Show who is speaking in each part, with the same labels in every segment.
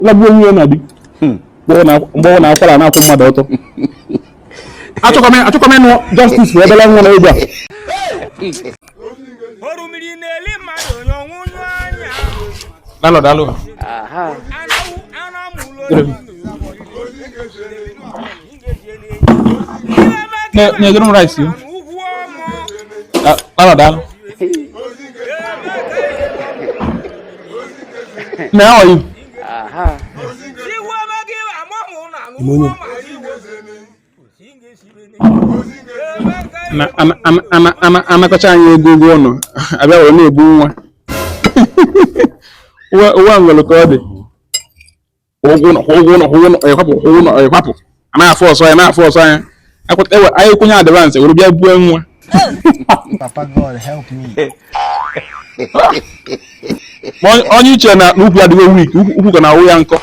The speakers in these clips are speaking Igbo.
Speaker 1: La buonye na di. Bona akwala na akwu mmadụ ọtọ. Achọkọ m no justice for ebele nwa na eja.
Speaker 2: Orumiri na-eli mmadụ n'onwunyu anya.
Speaker 1: Dalo.
Speaker 2: Aha.
Speaker 1: Ne drum rice yo. Dalo. Now how are you?
Speaker 2: Aha.
Speaker 1: Moni. Ana kacha anyị ego ọnụ. Abịa were na-ebu nwa. Uwa ngolo ka ọ dị. Ụgwọ kwapụ. Na-afọ ọsọ ya. Anyị kwụnye advance were bịa buo nwa.
Speaker 3: Papa God help me.
Speaker 1: Onye iche na ukwu adịghị weak, ukwu ka na awụ ya nkọ.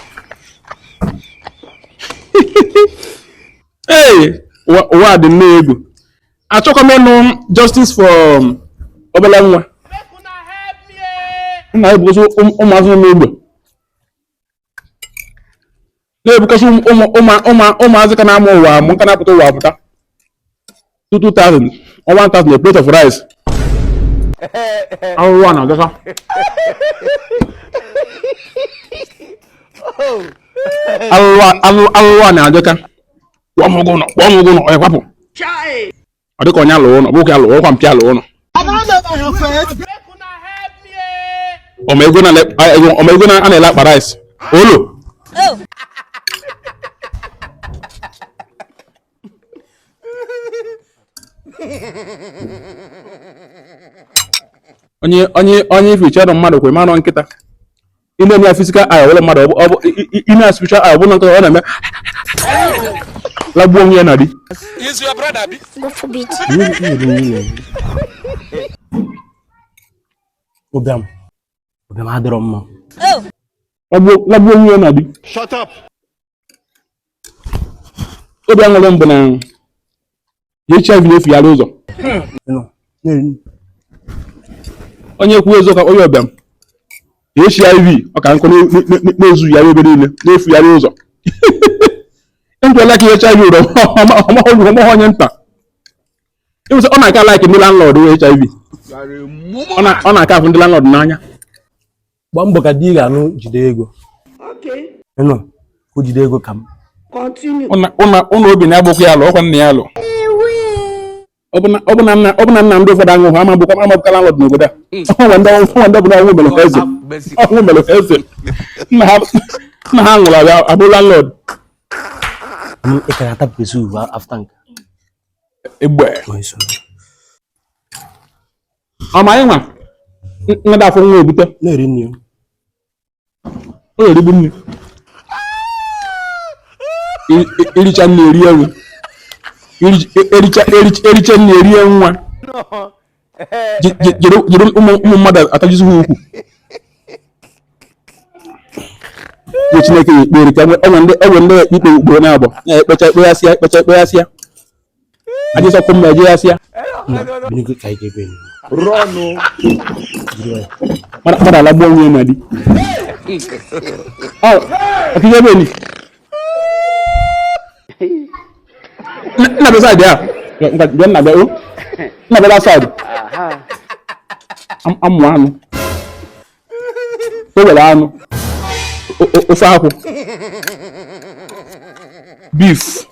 Speaker 1: Hey, ụwa dị n'ego. Achọkọ m ịnụ justice for obele nwa. Nna ebugosi ụmụazụ n'ogbe. Na-ebugosi ụmụazụ ka na-amụ ụwa mụ nka na-apụta ụwa apụta. 2,000 or 1,000 a plate of rice. I'll run out. I'll run out. One more go. I papo. I don't know alone. I book alone. I'm alone. Omegona and a lap rice. Olo. Onye feature mmadụ kwe mara nkịta. Ine na physical eye wala mmadụ ine spiritual eye ọbụna nkịta ọ na-eme. Lagbuo onwe ya na di.
Speaker 2: Is your brother bi?
Speaker 3: God forbid. Obam adịrọ mma.
Speaker 1: Lagbuo onwe ya na di.
Speaker 2: Shut up.
Speaker 1: Obiam nwere mbụ na HIV na-efu ya ụzọ. Onye kwuo ezo ka onye ọbịam HIV ọ ka nkọ n'ezu ya ebe niile na-efu ya ụzọ. Nke like HIV ụrọ ọma onye nta. Ịwụsị ọ na-aka like ndị landlord HIV. Ọ na-aka afụ ndị landlord n'anya.
Speaker 3: Gba mbọ ka di ga-anụ jide ego.
Speaker 4: Okay.
Speaker 3: Ko jide ego ka m.
Speaker 4: Continue.
Speaker 1: Ụnụ obi na-agbụkwa ya alụ ọkwa nna ya alụ. Ọ bụ na nna ndị ụfọdụ aṅụ ha amabụka landlord n'obodo a. Ọ bụ na ọnwụ mere eze. Nna ha nwụrụ abụ landlord.
Speaker 3: I can attack Pesu after.
Speaker 1: Egbe. Ọ ma ịnwa nna afọ nwa ebute.
Speaker 3: Na-eri nri.
Speaker 1: Ọ na-erigbu nri. Iricha nri eri ewu. Ericha nri eri nwa. Jere ụmụ mmadụ atajizi ha ukwu. Ye Chineke ekpere ka enwe ndị ikpe ugboro na abụọ. Ekpecha. Aje sọ kwụm eje asịa.
Speaker 3: Binigo ka ike gbe.
Speaker 2: Rọnụ.
Speaker 1: Mara la gbuo onwe na di. Ọkịje be ni. Na be side ya. Na be o. Na be side.
Speaker 2: Aha.
Speaker 1: Amụ anụ. O were anụ. Ofe akwụ. Beef.